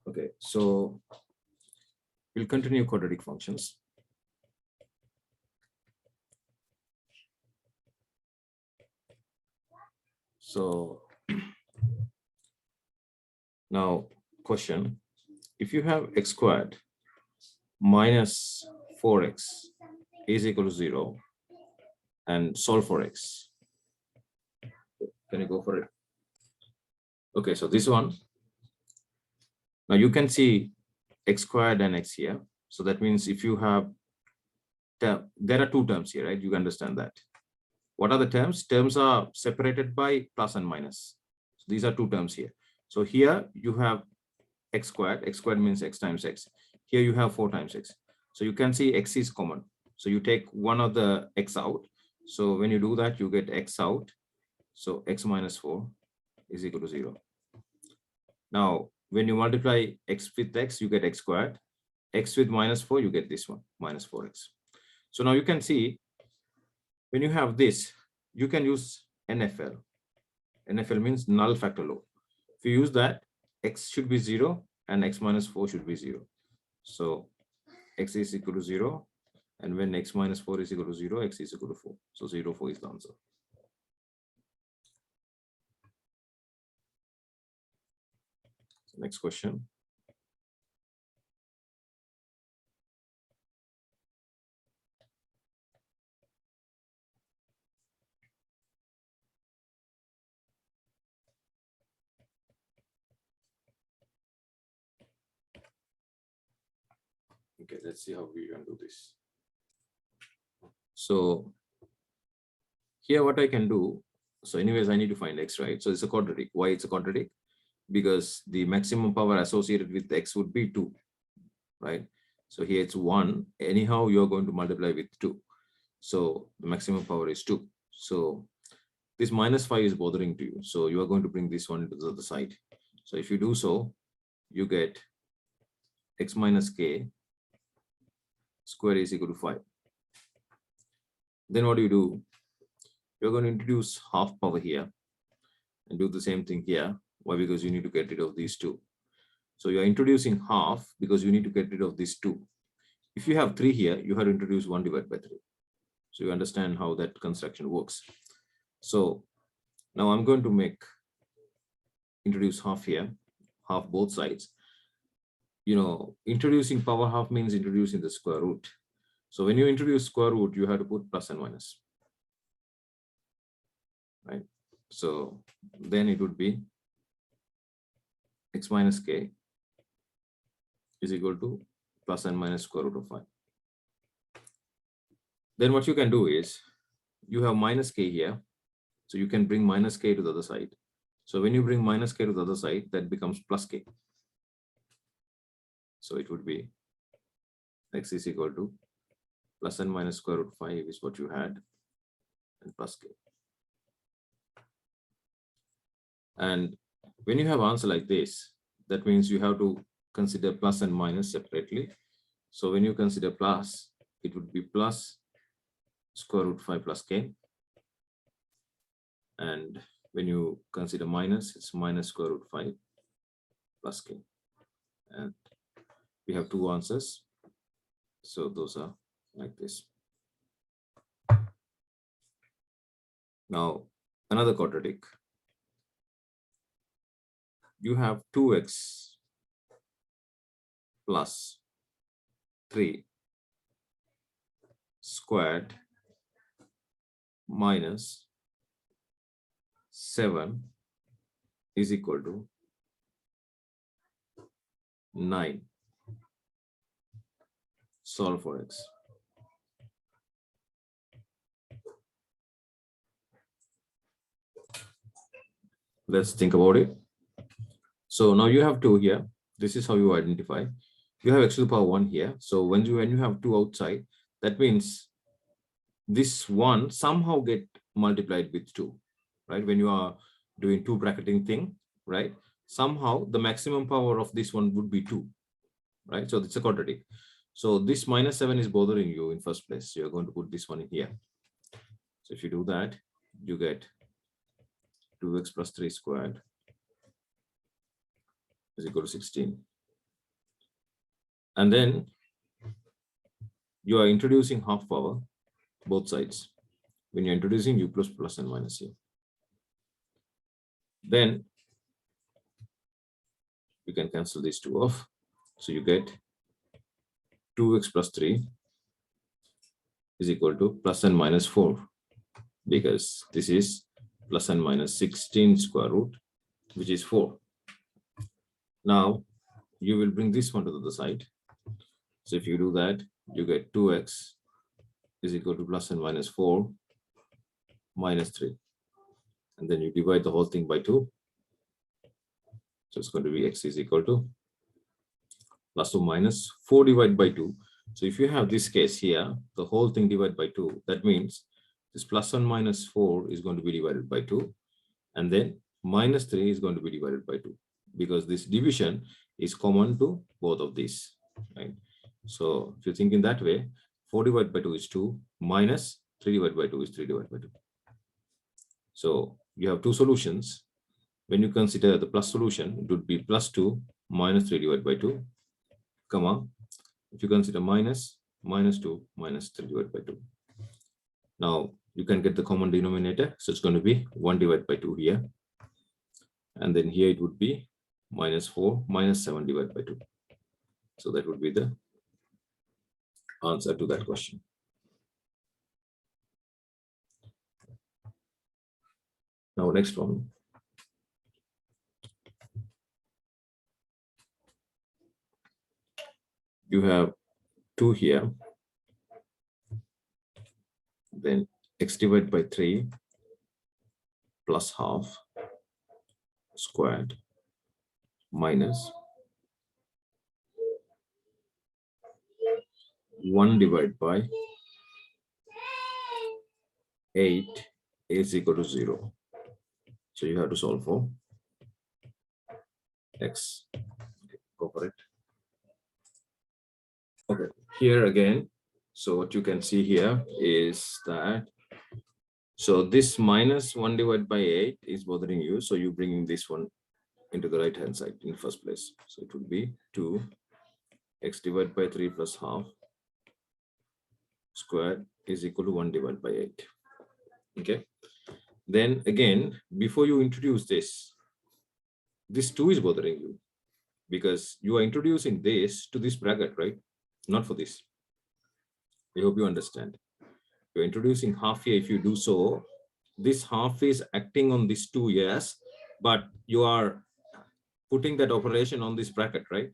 Okay, so we'll continue quadratic functions. So now question, if you have x squared minus 4x is equal to 0 and solve for x, can you go for it? Okay, so this one, now you can see x squared and x here. So that means if you have, there are two terms here, right? You understand that. What are the terms? Terms are separated by plus and minus. So these are two terms here. So here you have x squared. X squared means x times x. Here you have 4 times x. So you can see x is common. So you take one of the x out. So when you do that, you get x out. So x minus 4 is equal to 0. Now, when you multiply x with x, you get x squared. X with minus 4, you get this one, minus 4x. So now you can see, when you have this, you can use NFL. NFL means null factor law. If you use that, x should be 0 and x minus 4 should be 0. So x is equal to 0. And when x minus 4 is equal to 0, x is equal to 4. So 0, 4 is the answer. So next question. Okay, let's see how we can do this. So here what I can do, so anyways, I need to find x, right? So it's a quadratic. Why it's a quadratic? Because the maximum power associated with x would be 2, right? So here it's 1. Anyhow, you're going to multiply with 2. So the maximum power is 2. So this minus 5 is bothering to you. So you are going to bring this one to the other side. So if you do so, you get x minus k square is equal to 5. Then what do? You're going to introduce half power here and do the same thing here. Why? Because you need to get rid of these 2. So you're introducing half because you need to get rid of these 2. If you have 3 here, you have to introduce 1 divided by 3. So you understand how that construction works. So now I'm going to introduce half here, half both sides. You know, introducing power half means introducing the square root. So when you introduce square root, you have to put plus and minus, right? So then it would be x minus k is equal to plus and minus square root of 5. Then what you can do is you have minus k here. So you can bring minus k to the other side. So when you bring minus k to the other side, that becomes plus k. So it would be x is equal to plus and minus square root 5 is what you had, and plus k. And when you have answer like this, that means you have to consider plus and minus separately. So when you consider plus, it would be plus square root 5 plus k. And when you consider minus, it's minus square root 5 plus k. And we have 2 answers. So those are like this. Now, another quadratic. You have 2x plus 3 squared minus 7 is equal to 9. Solve for x. Let's think about it. So now you have 2 here. This is how you identify. You have x to the power 1 here. So when you have 2 outside, that means this 1 somehow get multiplied with 2, right? When you are doing 2 bracketing thing, right? Somehow the maximum power of this one would be 2, right? So it's a quadratic. So this minus 7 is bothering you in first place. So you're going to put this one in here. So if you do that, you get 2x plus 3 squared is equal to 16. And then you are introducing half power both sides when you're introducing u plus and minus here. Then you can cancel these two off. So you get 2x plus 3 is equal to plus and minus 4, because this is plus and minus 16 square root, which is 4. Now you will bring this one to the other side. So if you do that, you get 2x is equal to plus and minus 4 minus 3. And then you divide the whole thing by 2. So it's going to be x is equal to plus or minus 4 divided by 2. So if you have this case here, the whole thing divided by 2, that means this plus and minus 4 is going to be divided by 2. And then minus 3 is going to be divided by 2, because this division is common to both of these, right? So if you think in that way, 4 divided by 2 is 2, minus 3 divided by 2 is 3 divided by 2. So you have two solutions. When you consider the plus solution, it would be plus 2 minus 3 divided by 2, comma, if you consider minus 2 minus 3 divided by 2. Now you can get the common denominator, so it's going to be 1 divided by 2 here. And then here it would be minus 4 minus 7 divided by 2. So that would be the answer to that question. Now next one. You have 2 here, then x divided by 3 plus half squared minus 1 divided by 8 is equal to 0. So you have to solve for x. Okay, go for it. Okay, here again, so what you can see here is that, so this minus 1 divided by 8 is bothering you, so you bring this one into the right hand side in the first place. So it would be 2 x divided by 3 plus half squared is equal to 1 divided by 8. Okay, then again, before you introduce this 2 is bothering you, because you are introducing this to this bracket, right? Not for this. I hope you understand. You're introducing half here. If you do so, this half is acting on this 2, yes, but you are putting that operation on this bracket, right?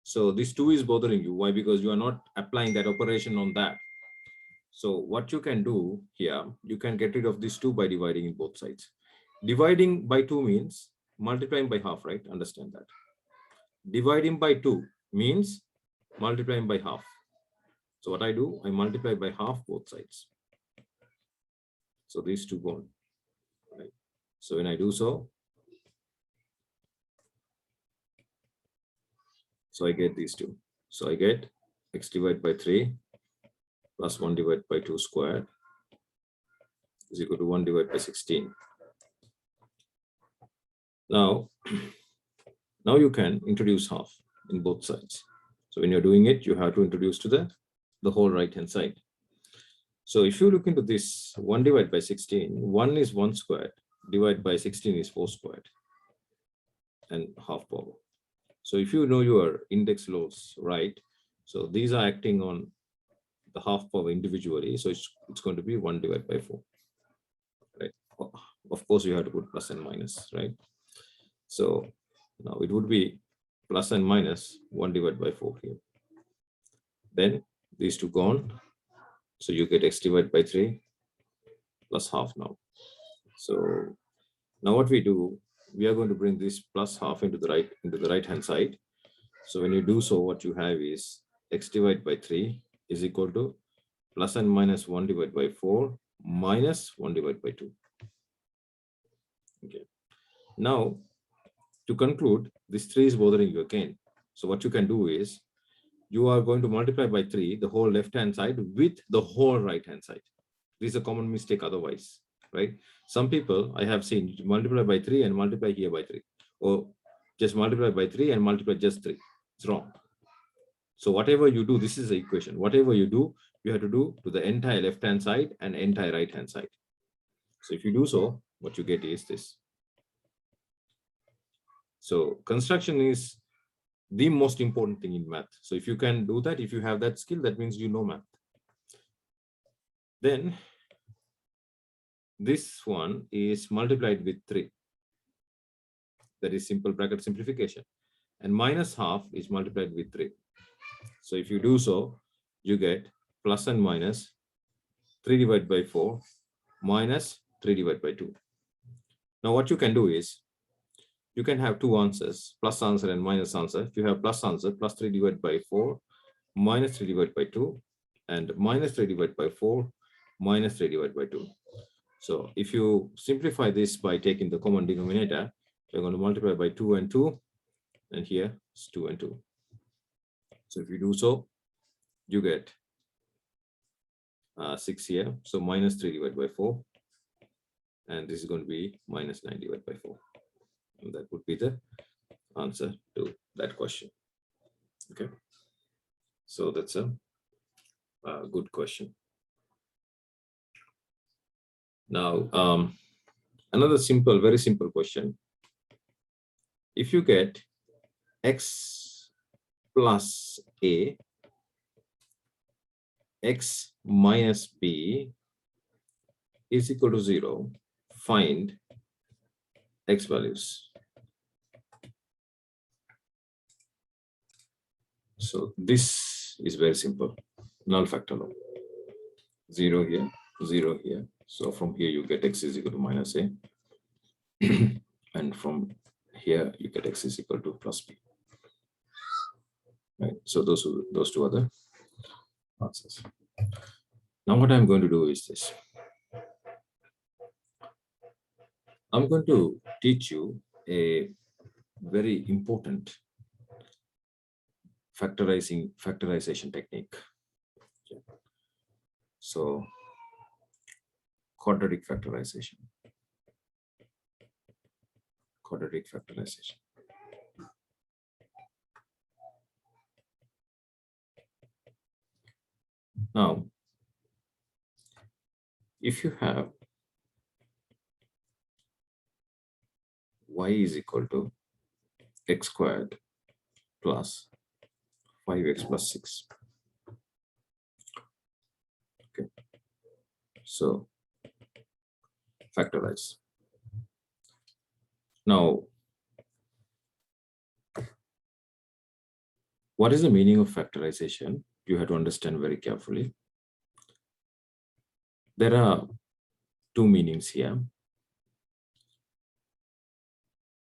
So this 2 is bothering you. Why? Because you are not applying that operation on that. So what you can do here, you can get rid of this 2 by dividing in both sides. Dividing by 2 means multiplying by half, right? Understand that. Dividing by 2 means multiplying by half. So what I do, I multiply by half both sides. So these 2 gone, right? So when I do so, I get these 2. So I get x divided by 3 plus 1 divided by 2 squared is equal to 1 divided by 16. Now you can introduce half in both sides. So when you're doing it, you have to introduce to the whole right hand side. So if you look into this 1 divided by 16, 1 is 1 squared, divided by 16 is 4 squared, and half power. So if you know your index loads, right, so these are acting on the half power individually, so it's going to be 1 divided by 4, right? Of course, you have to put plus and minus, right? So now it would be plus and minus 1 divided by 4 here. Then these 2 gone. So you get x divided by 3 plus half now. So now what we do, we are going to bring this plus half into the right hand side. So when you do so, what you have is x divided by 3 is equal to plus and minus 1 divided by 4 minus 1 divided by 2. Okay. Now to conclude, this 3 is bothering you again. So what you can do is, you are going to multiply by 3 the whole left hand side with the whole right hand side. This is a common mistake otherwise, right? Some people I have seen multiply by 3 and multiply here by 3, or just multiply by 3 and multiply just 3. It's wrong. So whatever you do, this is the equation. Whatever you do, you have to do to the entire left-hand side and entire right-hand side. So if you do so, what you get is this. So construction is the most important thing in math. So if you can do that, if you have that skill, that means you know math. Then this one is multiplied with 3. That is simple bracket simplification. And minus half is multiplied with 3. So if you do so, you get plus and minus 3 divided by 4 minus 3 divided by 2. Now what you can do is, you can have two answers, plus answer and minus answer. If you have plus answer, plus 3 divided by 4 minus 3 divided by 2, and minus 3 divided by 4 minus 3 divided by 2. So if you simplify this by taking the common denominator, you're going to multiply by 2 and 2, and here it's 2 and 2. So if you do so, you get 6 here. So minus 3 divided by 4, and this is going to be minus 9 divided by 4. And that would be the answer to that question. Okay. So that's a good question. Now, another simple, very simple question. If you get x plus a, x minus b is equal to 0, find x values. So this is very simple. Null factor law. 0 here, 0 here. So from here you get x is equal to minus a. And from here you get x is equal to plus b. Right. So those two are the answers. Now what I'm going to do is this. I'm going to teach you a very important factorization technique. Okay. So quadratic factorization. Quadratic factorization. Now, if you have y is equal to x squared plus 5x plus 6. Okay. So factorize. Now, what is the meaning of factorization? You have to understand very carefully. There are two meanings here.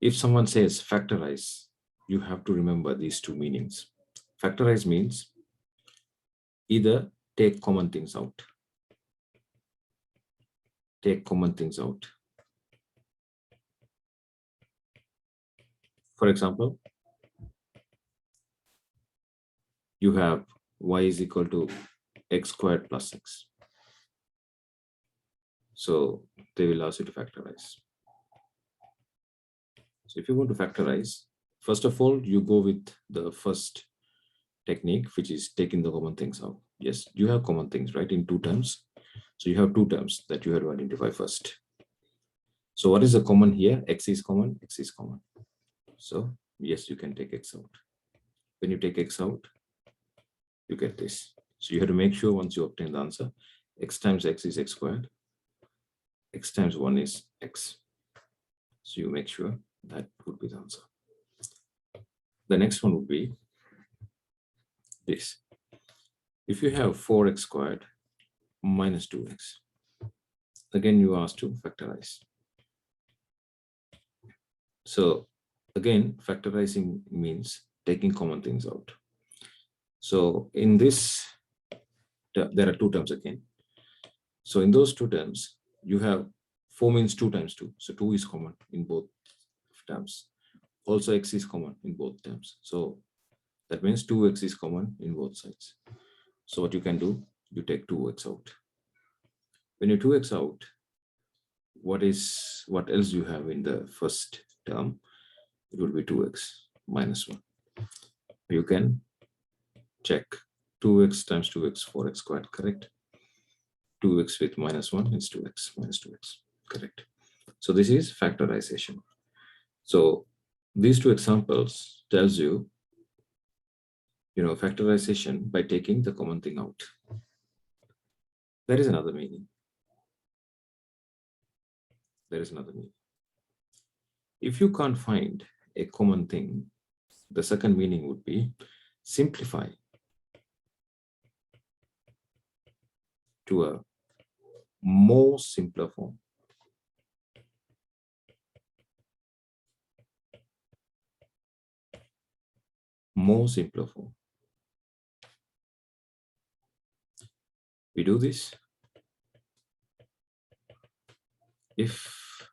If someone says factorize, you have to remember these two meanings. Factorize means either take common things out. Take common things out. For example, you have y is equal to x squared plus 6. So they will ask you to factorize. So if you want to factorize, first of all, you go with the first technique, which is taking the common things out. Yes, you have common things, right, in two terms. So you have two terms that you have to identify first. So what is the common here? X is common, x is common. So yes, you can take x out. When you take x out, you get this. So you have to make sure once you obtain the answer, x times x is x squared, x times 1 is x. So you make sure that would be the answer. The next one would be this. If you have 4x squared minus 2x, again you are asked to factorize. So again, factorizing means taking common things out. So in this, there are two terms again. So in those two terms, you have 4 means 2 times 2. So 2 is common in both terms. Also x is common in both terms. So that means 2x is common in both sides. So what you can do, you take 2x out. When you 2x out, what else you have in the first term? It will be 2x minus 1. You can check. 2x times 2x, 4x squared, correct? 2x with minus 1 is 2x minus 2x, correct? So this is factorization. So these two examples tells you, factorization by taking the common thing out. There is another meaning. There is another meaning. If you can't find a common thing, the second meaning would be simplify to a more simpler form. More simpler form. We do this if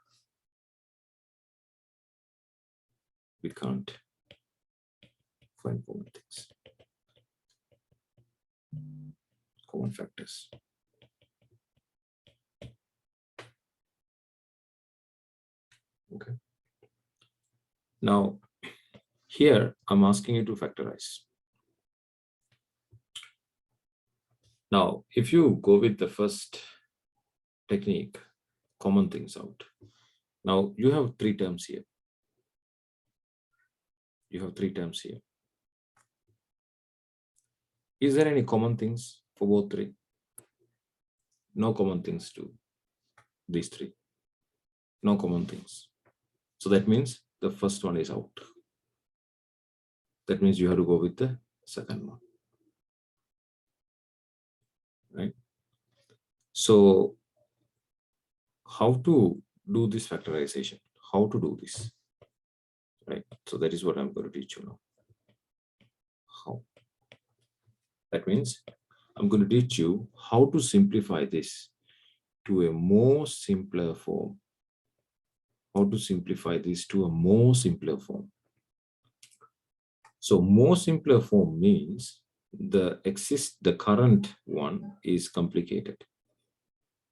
we can't find common things, common factors. Okay. Now, here I'm asking you to factorize. Now, if you go with the first technique, common things out. Now you have three terms here. You have three terms here. Is there any common things for both three? No common things to these three. No common things. So that means the first one is out. That means you have to go with the second one. Right? So how to do this factorization? How to do this? Right? So that is what I'm going to teach you now. How? That means I'm going to teach you how to simplify this to a more simpler form. How to simplify this to a more simpler form. So more simpler form means the current one is complicated.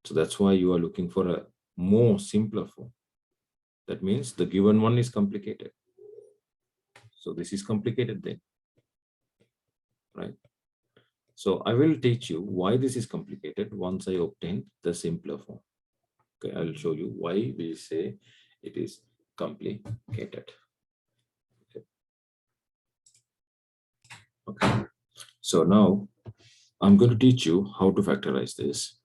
So that's why you are looking for a more simpler form. That means the given one is complicated. So this is complicated then, right? So I will teach you why this is complicated once I obtain the simpler form. Okay, I'll show you why we say it is complicated. Okay. So now I'm going to teach you how to factorize this.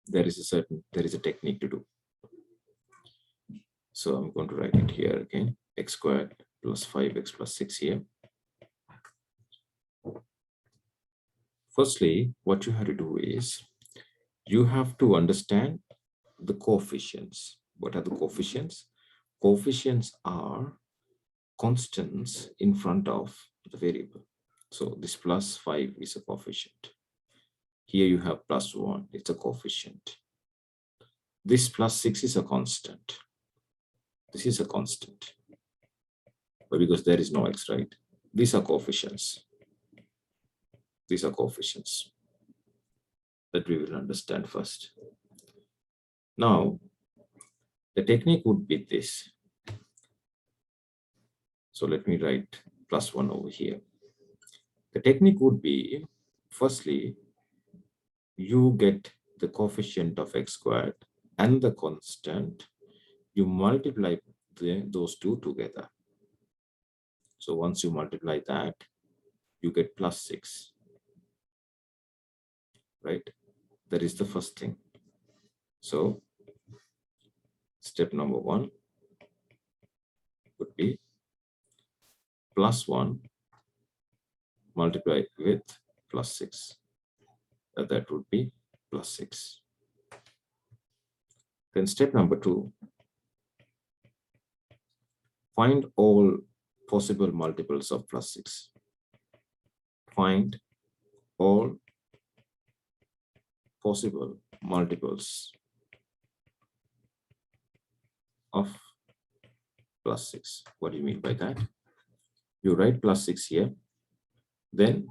There is a technique to do. So I'm going to write it here again, x squared plus 5x plus 6 here. Firstly, what you have to do is you have to understand the coefficients. What are the coefficients? Coefficients are constants in front of the variable. So this plus 5 is a coefficient. Here you have plus 1, it's a coefficient. This plus 6 is a constant. This is a constant. But because there is no x, right? These are coefficients. These are coefficients that we will understand first. Now, the technique would be this. So let me write plus 1 over here. The technique would be, firstly, you get the coefficient of x squared and the constant, you multiply those two together. So once you multiply that, you get plus 6, right? That is the first thing. So step number 1 would be plus 1 multiplied with plus 6. That would be plus 6. Then step number 2, find all possible multiples of plus 6. Find all possible multiples of plus 6. What do you mean by that? You write plus 6 here. Then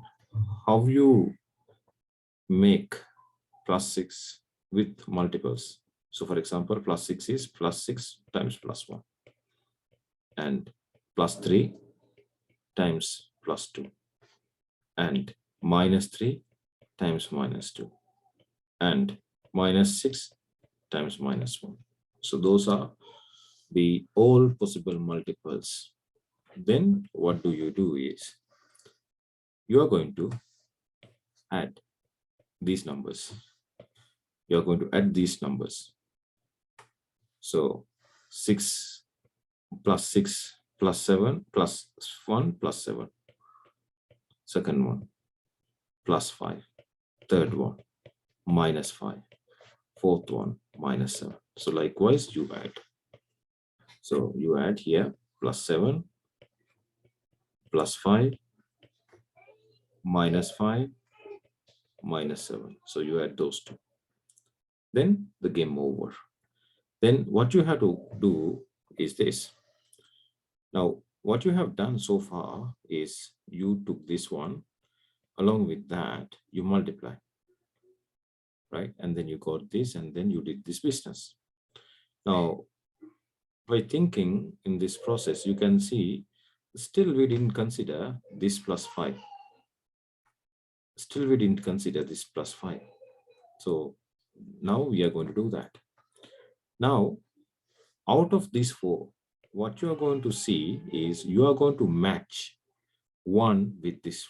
how you make plus 6 with multiples? So for example, plus 6 is plus 6 times plus 1. And plus 3 times plus 2, and minus 3 times minus 2, and minus 6 times minus 1. So those are the all possible multiples. Then what do you do is you are going to add these numbers. You are going to add these numbers. So 6 plus 6 plus 7 plus 1 plus 7. Second one plus 5. Third one minus 5. Fourth one minus 7. So likewise you add. So you add here plus 7 plus 5 minus 5 minus 7. So you add those two. Then the game over. Then what you have to do is this. Now, what you have done so far is you took this one, along with that, you multiply, right? And then you got this, and then you did this business. Now, by thinking in this process, you can see still we didn't consider this plus 5. Still we didn't consider this plus 5. So now we are going to do that. Now, out of these 4, what you are going to see is you are going to match 1 with this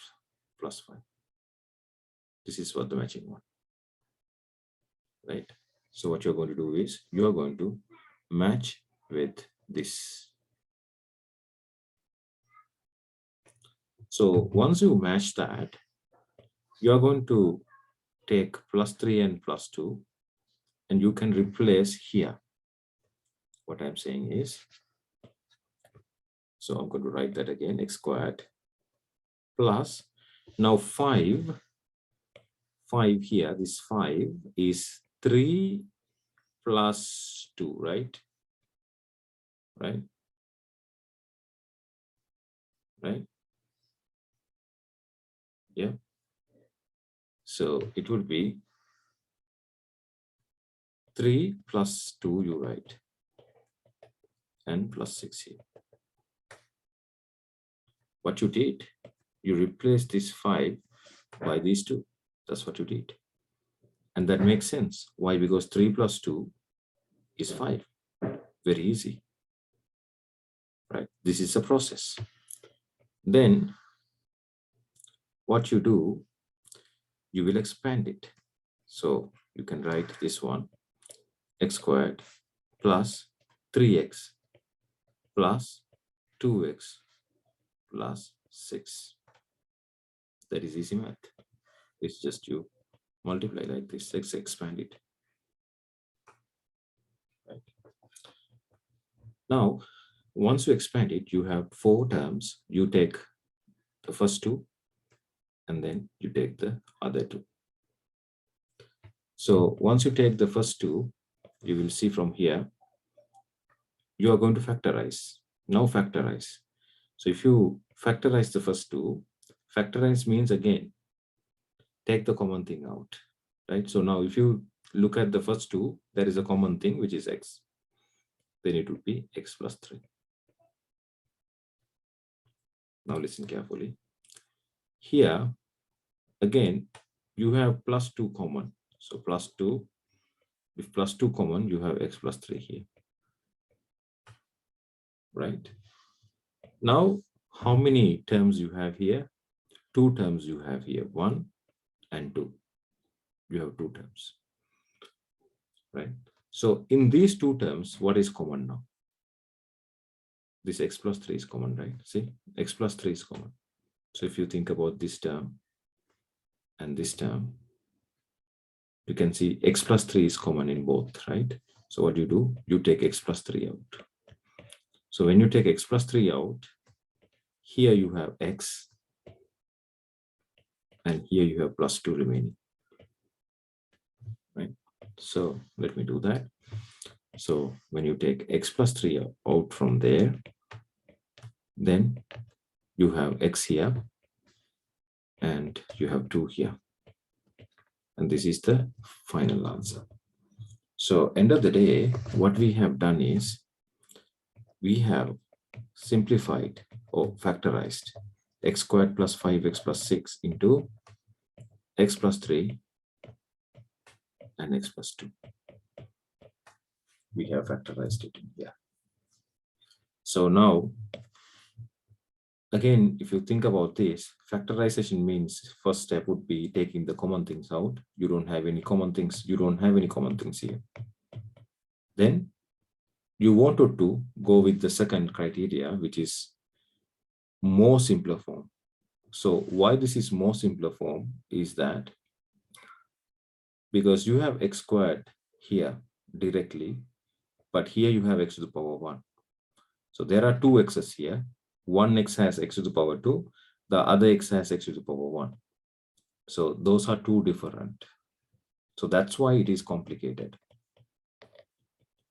plus 5. This is what the matching one, right? So what you're going to do is you are going to match with this. So once you match that, you are going to take plus 3 and plus 2, and you can replace here. What I'm saying is, so I'm going to write that again, x squared plus, now 5 here, this 5 is 3 plus 2, right? Right? Yeah. So it would be 3 plus 2, you write, and plus 6 here. What you did, you replaced this 5 by these 2. That's what you did. And that makes sense. Why? Because 3 plus 2 is 5. Very easy. Right? This is a process. Then what you do, you will expand it. So you can write this one, x squared plus 3x plus 2x plus 6. That is easy math. It's just you multiply like this, let's expand it. Right. Now, once you expand it, you have 4 terms. You take the first 2, and then you take the other 2. So once you take the first 2, you will see from here, you are going to factorize. Now factorize. So if you factorize the first 2, factorize means again, take the common thing out, right? So now if you look at the first 2, there is a common thing, which is x. Then it would be x plus 3. Now listen carefully. Here, again, you have plus 2 common. So plus 2, if plus 2 common, you have x plus 3 here. Right? Now, how many terms you have here? 2 terms you have here, 1 and 2. You have 2 terms. Right? So in these 2 terms, what is common now? This x plus 3 is common, right? See, x plus 3 is common. So if you think about this term and this term, you can see x plus 3 is common in both, right? So what do? You take x plus 3 out. So when you take x plus 3 out, here you have x, and here you have plus 2 remaining, right? So let me do that. So when you take x plus 3 out from there, then you have x here, and you have 2 here. And this is the final answer. So end of the day, what we have done is we have simplified or factorized x squared plus 5x plus 6 into x plus 3 and x plus 2. We have factorized it here. So now, again, if you think about this, factorization means first step would be taking the common things out. You don't have any common things. You don't have any common things here. Then you wanted to go with the second criteria, which is more simpler form. So why this is more simpler form is that because you have x squared here directly, but here you have x to the power 1. So there are two x's here. One x has x to the power 2, the other x has x to the power 1. So those are two different. So that's why it is complicated.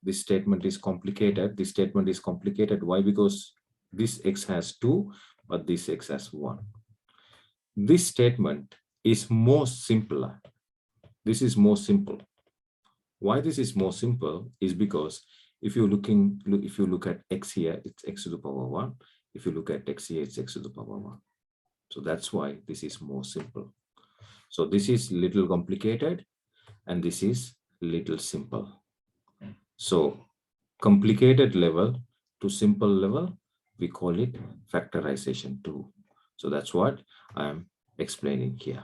This statement is complicated. This statement is complicated. Why? Because this x has 2, but this x has 1. This statement is more simpler. This is more simple. Why this is more simple is because if you look at x here, it's x to the power 1. If you look at x here, it's x to the power 1. So that's why this is more simple. So this is little complicated and this is little simple. So complicated level to simple level, we call it factorization 2. So that's what I'm explaining here.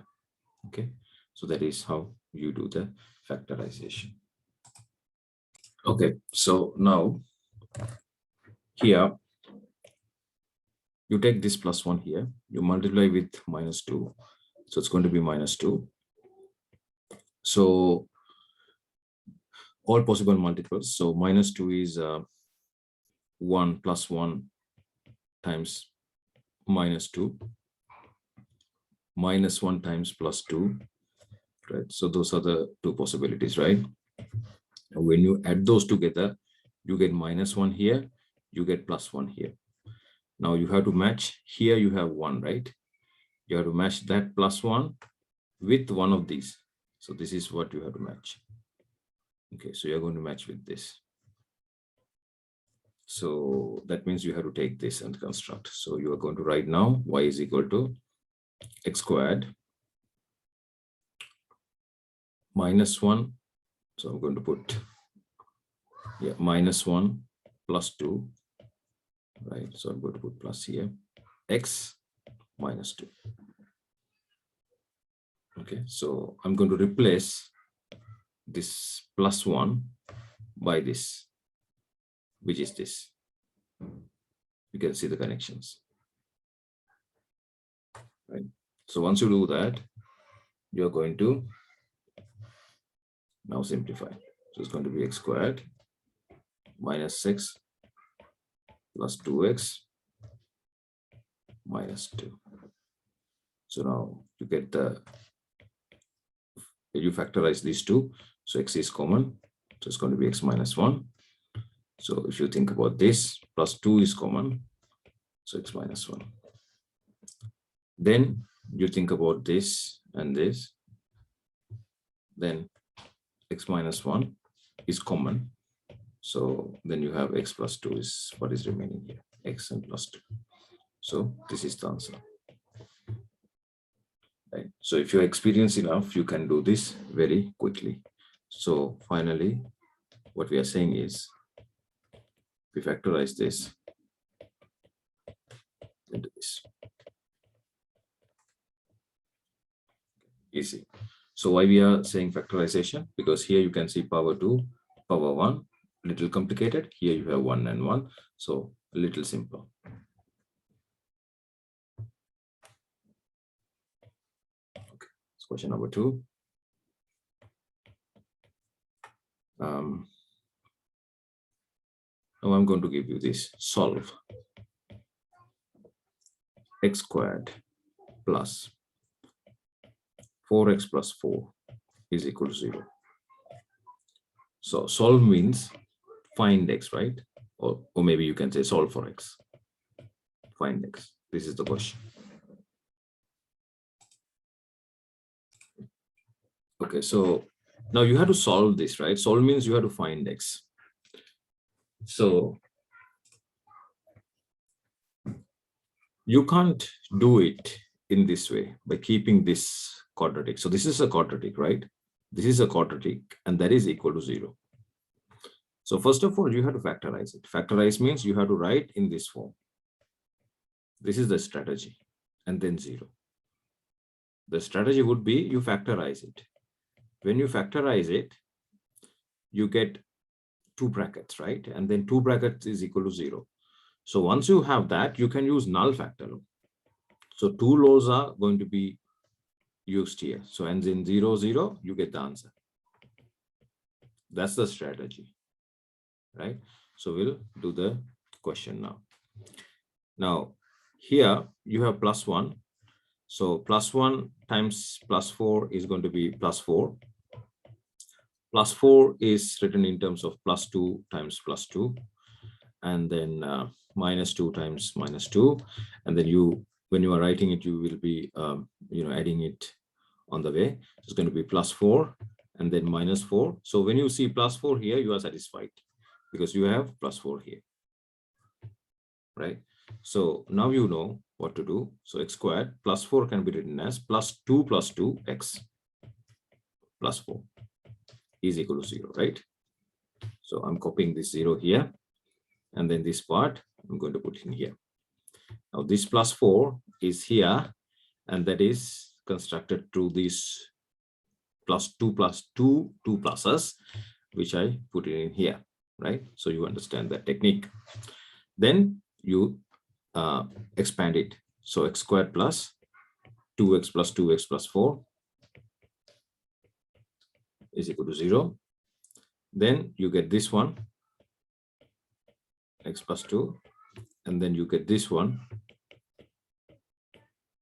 Okay, so that is how you do the factorization. Okay, so now here you take this plus 1 here, you multiply with minus 2, so it's going to be minus 2. So all possible multiples, so minus 2 is 1 plus 1 times minus 2, minus 1 times plus 2, right? So those are the two possibilities, right? And when you add those together, you get minus 1 here, you get plus 1 here. Now you have to match, here you have 1, right? You have to match that plus 1 with one of these. So this is what you have to match. Okay, so you're going to match with this. So that means you have to take this and construct. So you are going to write now y is equal to x squared minus 1. So I'm going to put minus 1 plus 2, right? So I'm going to put plus here, x minus 2. Okay, so I'm going to replace this plus 1 by this, which is this. You can see the connections, right? So once you do that, you're going to now simplify. So it's going to be x squared minus 6 plus 2x minus 2. So now you get you factorize these two. So x is common. So it's going to be x minus 1. So if you think about this, plus 2 is common. So x minus 1. Then you think about this and this. Then x minus 1 is common. So then you have x plus 2 is what is remaining here, x and plus 2. So this is the answer. Right. So if you're experienced enough, you can do this very quickly. So finally, what we are saying is, we factorize this into this. Easy. So why we are saying factorization? Because here you can see power 2, power 1, little complicated. Here you have 1 and 1, so a little simple. Okay, so question number 2. Now I'm going to give you this. Solve x squared plus 4x plus 4 is equal to 0. So solve means find x, right? Or maybe you can say solve for x. Find x. This is the question. Okay, so now you have to solve this, right? Solve means you have to find x. So You can't do it in this way by keeping this quadratic. So this is a quadratic, right? This is a quadratic, and that is equal to 0. So first of all, you have to factorize it. Factorize means you have to write in this form. This is the strategy, and then 0. The strategy would be you factorize it. When you factorize it, you get 2 brackets, right? And then 2 brackets is equal to 0. So once you have that, you can use null factor law. So 2 laws are going to be used here. So ends in 0, 0, you get the answer. That's the strategy, right? So we'll do the question now. Now, here you have +1. So +1 times +4 is going to be +4. +4 is written in terms of +2 times +2. And then -2 times -2. And then when you are writing it, you will be adding it on the way. It's going to be +4 and then -4. So when you see +4 here, you are satisfied because you have +4 here, right? So now you know what to do. So x squared +4 can be written as +2 + 2x +4 is equal to 0, right? So I'm copying this 0 here, and then this part I'm going to put in here. Now this +4 is here, and that is constructed through this +2 + 2 pluses, which I put it in here, right? So you understand that technique. Then you expand it. So x squared plus 2x plus 2x plus 4 is equal to 0. Then you get this one, x plus 2, and then you get this one,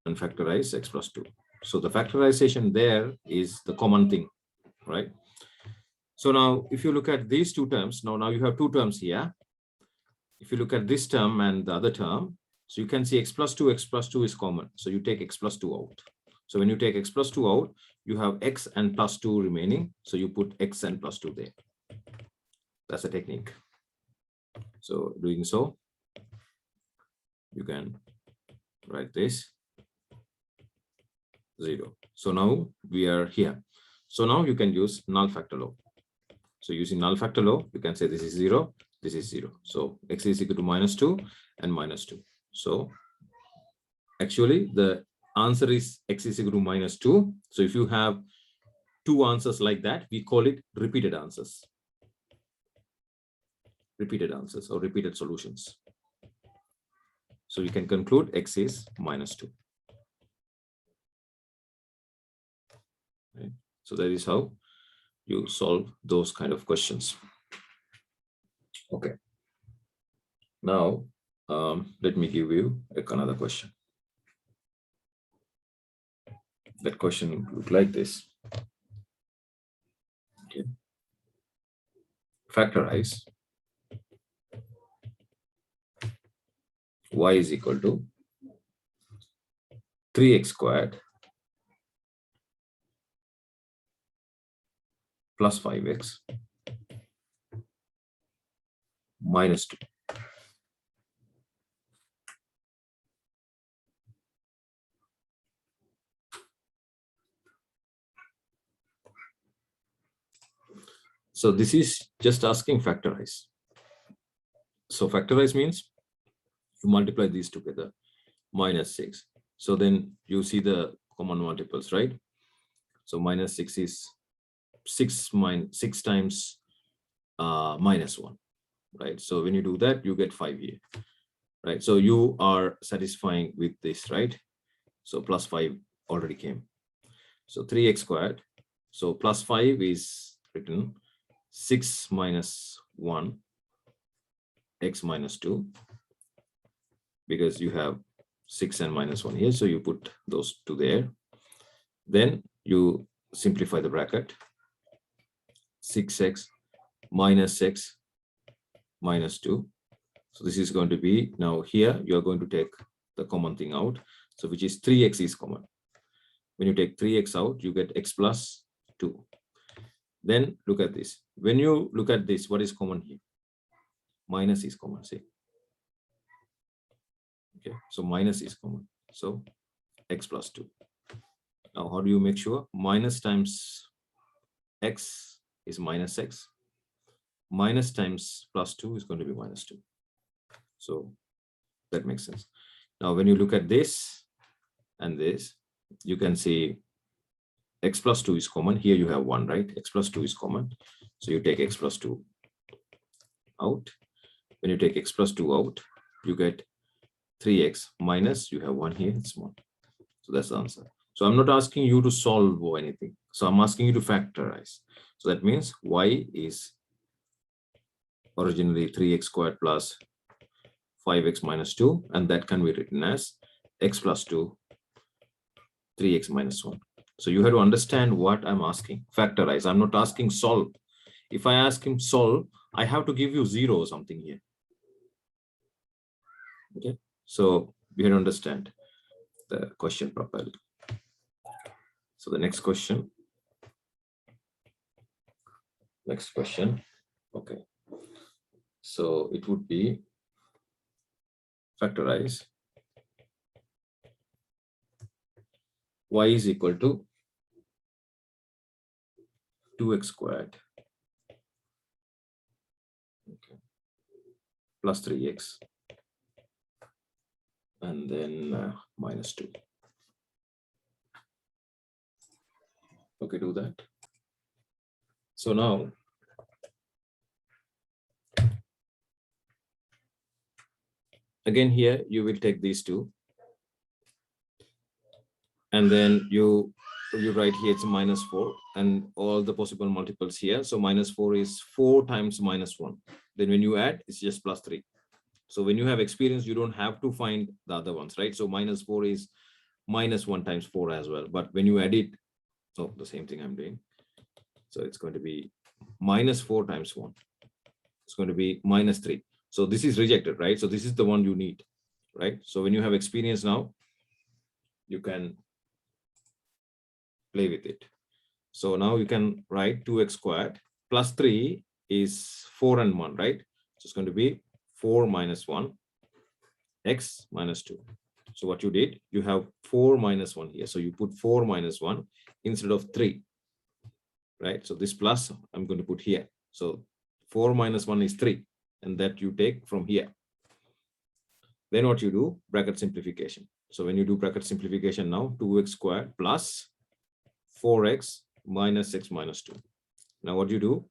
and factorize x plus 2. So the factorization there is the common thing, right? So now if you look at these 2 terms, now you have 2 terms here. If you look at this term and the other term, so you can see x plus 2 is common. So you take x plus 2 out. So when you take x plus 2 out, you have x and +2 remaining. So you put x and +2 there. That's a technique. So doing so, you can write this 0. So now we are here. So now you can use null factor law. So using null factor law, you can say this is 0, this is 0. So x is equal to -2 and -2. So actually the answer is x is equal to -2. So if you have 2 answers like that, we call it repeated answers. Repeated answers or repeated solutions. So you can conclude x is -2. Right? So that is how you solve those kind of questions. Okay. Now, let me give you another question. That question look like this. Okay. Factorize y is equal to 3x squared plus 5x minus 2. So this is just asking factorize. So factorize means you multiply these together, -6. So then you see the common multiples, right? So -6 is 6 times -1, right? So when you do that, you get 5 here, right? So you are satisfying with this, right? So +5 already came. So 3x squared. So +5 is written 6 minus 1 x minus 2, because you have 6 and -1 here. So you put those 2 there. Then you simplify the bracket. 6x minus x minus 2. So this is going to be, now here you are going to take the common thing out. So which is 3x is common. When you take 3x out, you get x plus 2. Then look at this. When you look at this, what is common here? Minus is common, see. Okay, so minus is common. So x plus 2. Now, how do you make sure? Minus times x is minus x. Minus times plus 2 is going to be minus 2. So that makes sense. Now, when you look at this and this, you can see x plus 2 is common. Here you have 1, right? X plus 2 is common. So you take x plus 2 out. When you take x plus 2 out, you get 3x minus, you have 1 here, it's 1. So that's the answer. So I'm not asking you to solve or anything. So I'm asking you to factorize. So that means y is originally 3x squared plus 5x minus 2, and that can be written as x plus 2, 3x minus 1. So you have to understand what I'm asking. Factorize. I'm not asking solve. If I ask him solve, I have to give you 0 or something here. Okay. So we have to understand the question properly. So the next question. Okay. So it would be factorize y is equal to 2x squared, okay, plus 3x, and then minus 2. Okay, do that. So now again here you will take these two, and then you write here it's minus 4 and all the possible multiples here. So minus 4 is 4 times minus 1. Then when you add, it's just plus 3. So when you have experience, you don't have to find the other ones, right? So minus 4 is minus 1 times 4 as well. But when you add it, so the same thing I'm doing. So it's going to be minus 4 times 1. It's going to be minus 3. So this is rejected, right? So this is the one you need, right? So when you have experience now, you can play with it. So now you can write 2x squared plus 3 is 4 and 1, right? So it's going to be 4 minus 1, x minus 2. So what you did, you have 4 minus 1 here. So you put 4 minus 1 instead of 3, right? So this plus I'm going to put here. So 4 minus 1 is 3, and that you take from here. Then what you do, bracket simplification. So when you do bracket simplification now, 2x squared plus 4x minus x minus 2. Now what you do,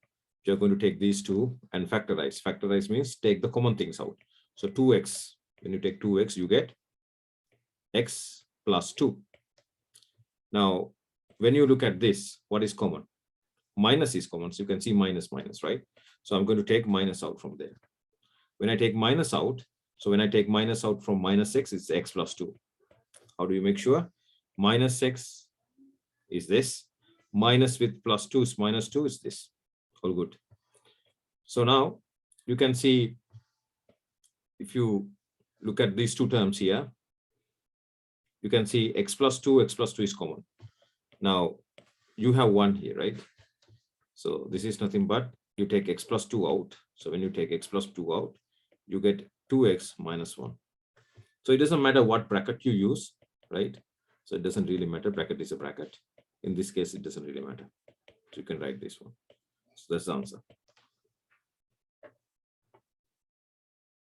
you're going to take these two and factorize. Factorize means take the common things out. So 2x, when you take 2x, you get x plus 2. Now, when you look at this, what is common? Minus is common. So you can see minus, minus, right? So I'm going to take minus out from there. When I take minus out, so when I take minus out from minus x, it's x plus 2. How do you make sure? Minus x is this. Minus with plus 2 is minus 2 is this. All good. So now you can see, if you look at these two terms here, you can see x plus 2 is common. Now you have 1 here, right? So this is nothing but you take x plus 2 out. So when you take x plus 2 out, you get 2x minus 1. So it doesn't matter what bracket you use, right? So it doesn't really matter. Bracket is a bracket. In this case, it doesn't really matter. So you can write this one. So that's the answer.